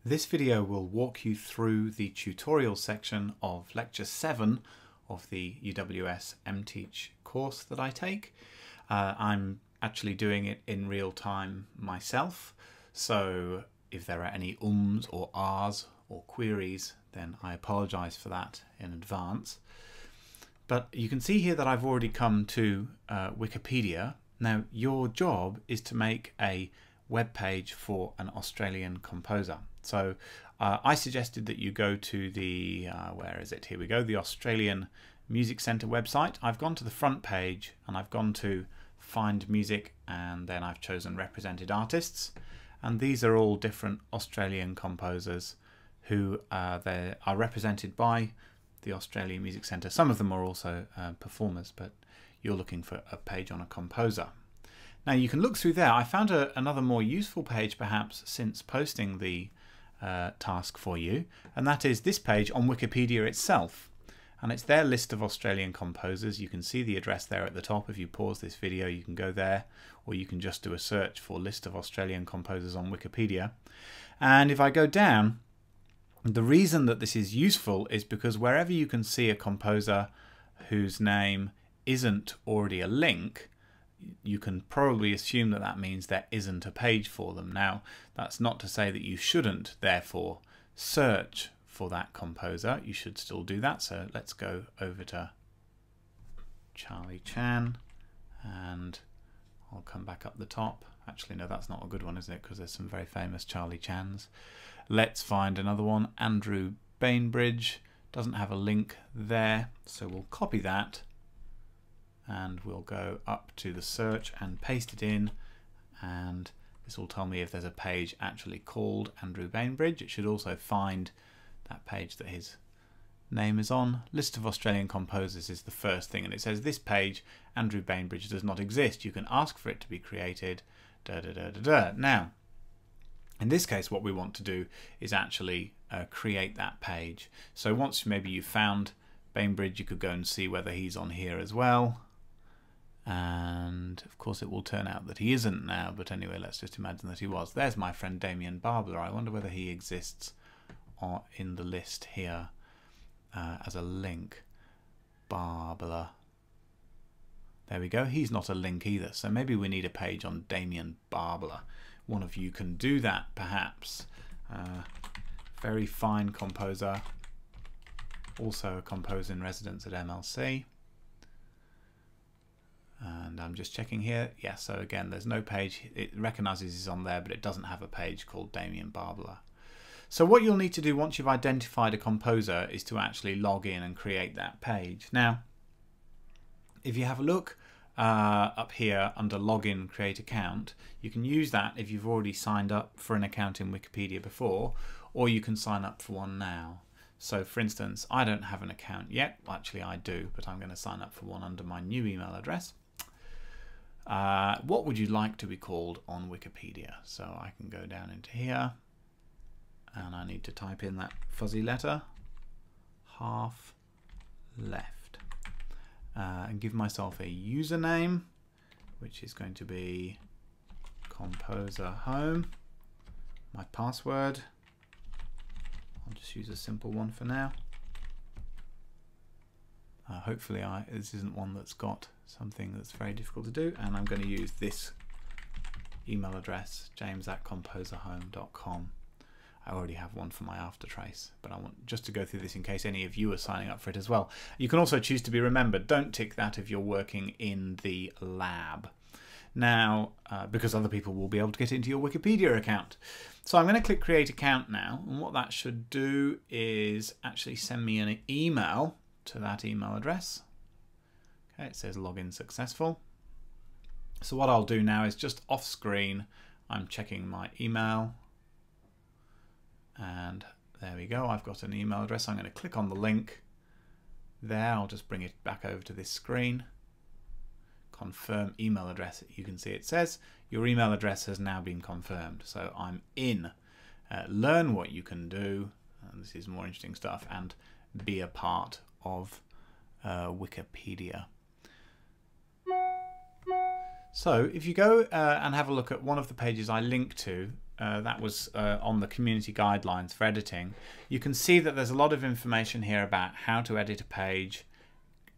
This video will walk you through the tutorial section of Lecture 7 of the UWS MTeach course that I take. I'm actually doing it in real time myself, so if there are any ums or ahs or queries, then I apologize for that in advance. But you can see here that I've already come to Wikipedia. Now, your job is to make a web page for an Australian composer. So I suggested that you go to the, where is it? Here we go, the Australian Music Centre website. I've gone to the front page and I've gone to Find Music, and then I've chosen Represented Artists. And these are all different Australian composers who they are represented by the Australian Music Centre. Some of them are also performers, but you're looking for a page on a composer. Now you can look through there. I found another more useful page perhaps since posting the task for you, and that is this page on Wikipedia itself. And it's their list of Australian composers. You can see the address there at the top. If you pause this video, you can go there, or you can just do a search for list of Australian composers on Wikipedia. And if I go down, the reason that this is useful is because wherever you can see a composer whose name isn't already a link, you can probably assume that that means there isn't a page for them. Now, that's not to say that you shouldn't, therefore, search for that composer. You should still do that. So let's go over to Charlie Chan, and I'll come back up the top. Actually, no, that's not a good one, is it? Because there's some very famous Charlie Chans. Let's find another one. Andrew Bainbridge doesn't have a link there, so we'll copy that. And we'll go up to the search and paste it in, and this will tell me if there's a page actually called Andrew Bainbridge. It should also find that page that his name is on. List of Australian composers is the first thing, and it says this page, Andrew Bainbridge, does not exist. You can ask for it to be created. Now, in this case, what we want to do is actually create that page. So once maybe you found Bainbridge, you could go and see whether he's on here as well. And of course it will turn out that he isn't now, but anyway, let's just imagine that he was. There's my friend Damien Barbler. I wonder whether he exists in the list here as a link. Barbler. There we go. He's not a link either, so maybe we need a page on Damien Barbler. One of you can do that, perhaps. Very fine composer, also a composer in residence at MLC. And I'm just checking here. Yeah, so again, there's no page. It recognizes he's on there, but it doesn't have a page called Damien Barbler. So what you'll need to do once you've identified a composer is to actually log in and create that page. Now, if you have a look up here under Login Create Account, you can use that if you've already signed up for an account in Wikipedia before, or you can sign up for one now. So for instance, I don't have an account yet. Actually, I do, but I'm going to sign up for one under my new email address. What would you like to be called on Wikipedia? So I can go down into here, and I need to type in that fuzzy letter, half left, and give myself a username, which is going to be Composer Home. My password, I'll just use a simple one for now. Hopefully this isn't one that's got something that's very difficult to do, and I'm going to use this email address, james@composerhome.com. I already have one for my aftertrace, but I want just to go through this in case any of you are signing up for it as well. You can also choose to be remembered. Don't tick that if you're working in the lab. Now, because other people will be able to get into your Wikipedia account. So I'm going to click Create Account now, and what that should do is actually send me an email to that email address. Okay, it says login successful. So what I'll do now is just off screen, I'm checking my email, and there we go. I've got an email address. I'm going to click on the link there. I'll just bring it back over to this screen. Confirm email address. You can see it says your email address has now been confirmed. So I'm in. Learn what you can do. And this is more interesting stuff, and be a part of Wikipedia. So if you go and have a look at one of the pages I link to, that was on the community guidelines for editing, you can see that there's a lot of information here about how to edit a page,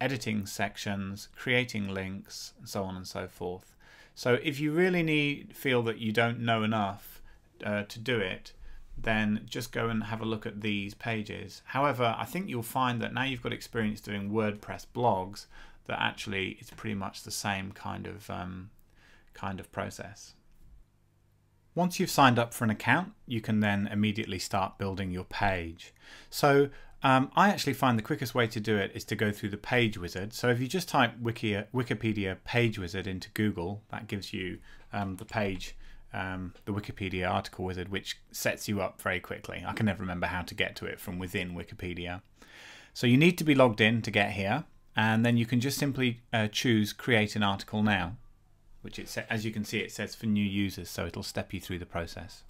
editing sections, creating links, and so on and so forth. So if you really feel that you don't know enough to do it, then just go and have a look at these pages. However, I think you'll find that now you've got experience doing WordPress blogs, that actually it's pretty much the same kind of process. Once you've signed up for an account, you can then immediately start building your page. So I actually find the quickest way to do it is to go through the page wizard. So if you just type Wikipedia page wizard into Google, that gives you the page, the Wikipedia article wizard, which sets you up very quickly. I can never remember how to get to it from within Wikipedia. So you need to be logged in to get here, and then you can just simply choose create an article now, which as you can see it says for new users, so it'll step you through the process.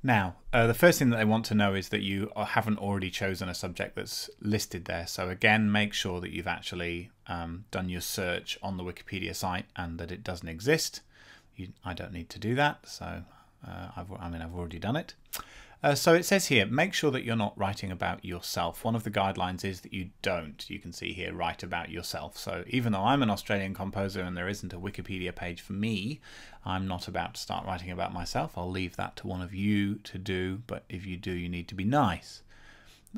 Now, the first thing that they want to know is that you haven't already chosen a subject that's listed there. So again, make sure that you've actually done your search on the Wikipedia site and that it doesn't exist. I don't need to do that, so I've already done it. So it says here, make sure that you're not writing about yourself. One of the guidelines is that you don't, you can see here, write about yourself. So even though I'm an Australian composer and there isn't a Wikipedia page for me, I'm not about to start writing about myself. I'll leave that to one of you to do, but if you do, you need to be nice.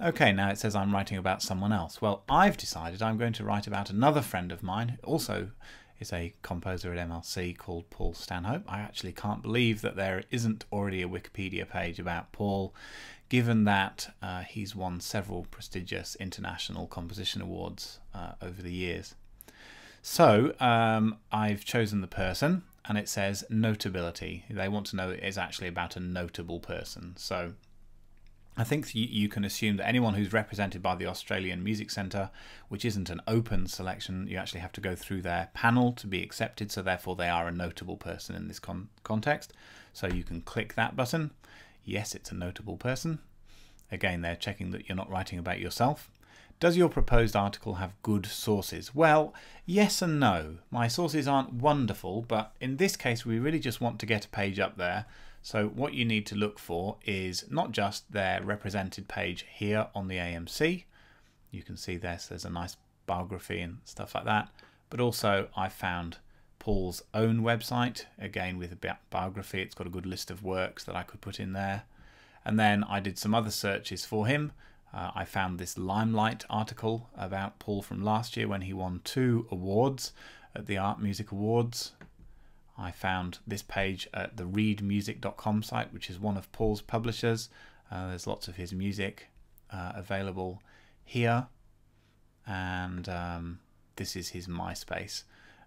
Okay, now it says I'm writing about someone else. Well, I've decided I'm going to write about another friend of mine, also is a composer at MLC, called Paul Stanhope. I actually can't believe that there isn't already a Wikipedia page about Paul, given that he's won several prestigious international composition awards over the years. So I've chosen the person, and it says notability. They want to know it is actually about a notable person. So I think you can assume that anyone who's represented by the Australian Music Centre, which isn't an open selection, you actually have to go through their panel to be accepted, so therefore they are a notable person in this context. So you can click that button. Yes, it's a notable person. Again, they're checking that you're not writing about yourself. Does your proposed article have good sources? Well, yes and no. My sources aren't wonderful, but in this case we really just want to get a page up there. So what you need to look for is not just their represented page here on the AMC. You can see there's a nice biography and stuff like that. But also I found Paul's own website, again with a biography. It's got a good list of works that I could put in there. And then I did some other searches for him. I found this Limelight article about Paul from last year when he won 2 awards at the Art Music Awards. I found this page at the readmusic.com site, which is one of Paul's publishers. There's lots of his music available here. And this is his MySpace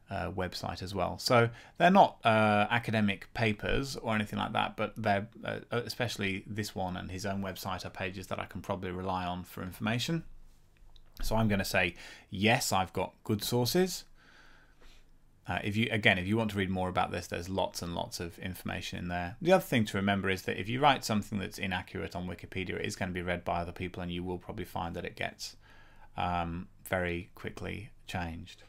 website as well. So they're not academic papers or anything like that, but they're especially this one and his own website are pages that I can probably rely on for information. So I'm going to say, yes, I've got good sources. If you want to read more about this, there's lots and lots of information in there. The other thing to remember is that if you write something that's inaccurate on Wikipedia, it is going to be read by other people, and you will probably find that it gets very quickly changed.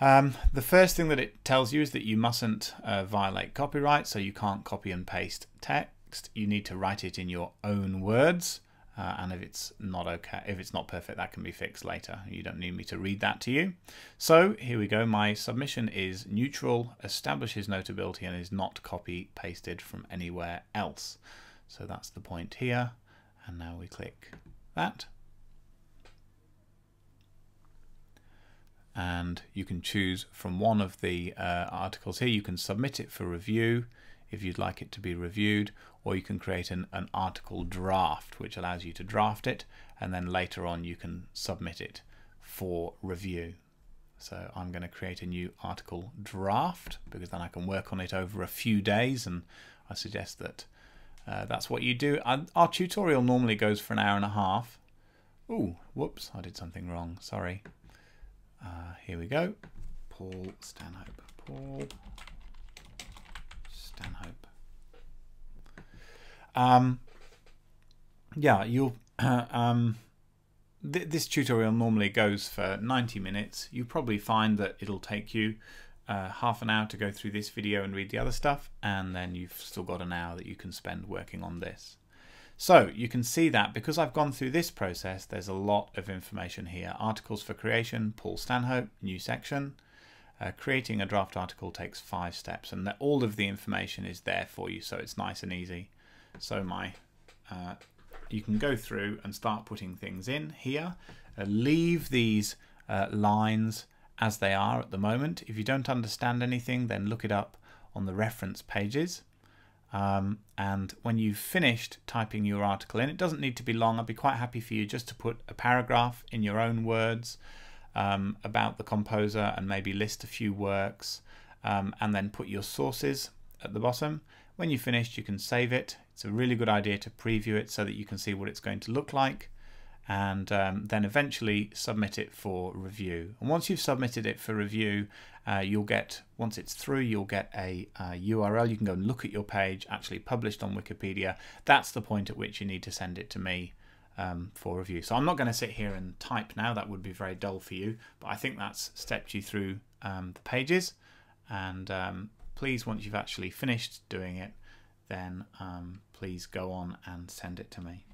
The first thing that it tells you is that you mustn't violate copyright, so you can't copy and paste text. You need to write it in your own words. And if it's not perfect, that can be fixed later. You don't need me to read that to you. So here we go. My submission is neutral, establishes notability, and is not copy pasted from anywhere else. So that's the point here. And now we click that. And you can choose from one of the articles here. You can submit it for review if you'd like it to be reviewed, or you can create an article draft, which allows you to draft it, and then later on you can submit it for review. So I'm going to create a new article draft, because then I can work on it over a few days, and I suggest that that's what you do. Our tutorial normally goes for an hour and a half. Ooh, whoops, I did something wrong, sorry. Here we go. Paul Stanhope. Paul Stanhope. Yeah, you'll. This tutorial normally goes for 90 minutes. You probably find that it'll take you half an hour to go through this video and read the other stuff, and then you've still got an hour that you can spend working on this. So you can see that because I've gone through this process, there's a lot of information here. Articles for creation, Paul Stanhope, new section. Creating a draft article takes 5 steps, and all of the information is there for you, so it's nice and easy. So you can go through and start putting things in here. Leave these lines as they are at the moment. If you don't understand anything, then look it up on the reference pages. And when you've finished typing your article in, it doesn't need to be long. I'd be quite happy for you just to put a paragraph in your own words about the composer, and maybe list a few works, and then put your sources at the bottom. When you've finished, you can save it. It's a really good idea to preview it so that you can see what it's going to look like, and then eventually submit it for review. And once you've submitted it for review, once it's through, you'll get a URL. You can go and look at your page, actually published on Wikipedia. That's the point at which you need to send it to me for review. So I'm not going to sit here and type now. That would be very dull for you, but I think that's stepped you through the pages. And please, once you've actually finished doing it, then please go on and send it to me.